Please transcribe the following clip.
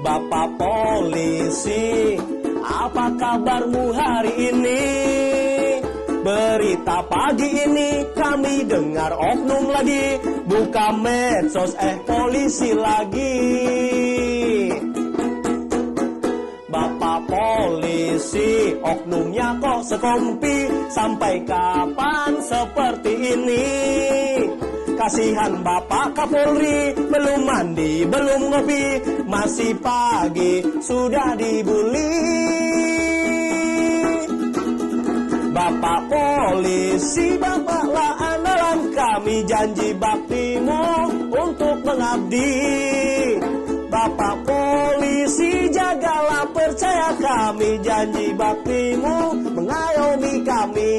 Bapak polisi, apa kabarmu hari ini? Berita pagi ini kami dengar oknum lagi buka medsos, polisi lagi. Bapak polisi, oknumnya kok sekompi? Sampai kapan seperti ini? Kasihan Bapak Kapolri, belum mandi, belum ngopi, masih pagi sudah dibully. Bapak polisi, Bapaklah andalan kami, janji baktimu untuk mengabdi. Bapak polisi, jagalah percaya kami, janji baktimu mengayomi kami.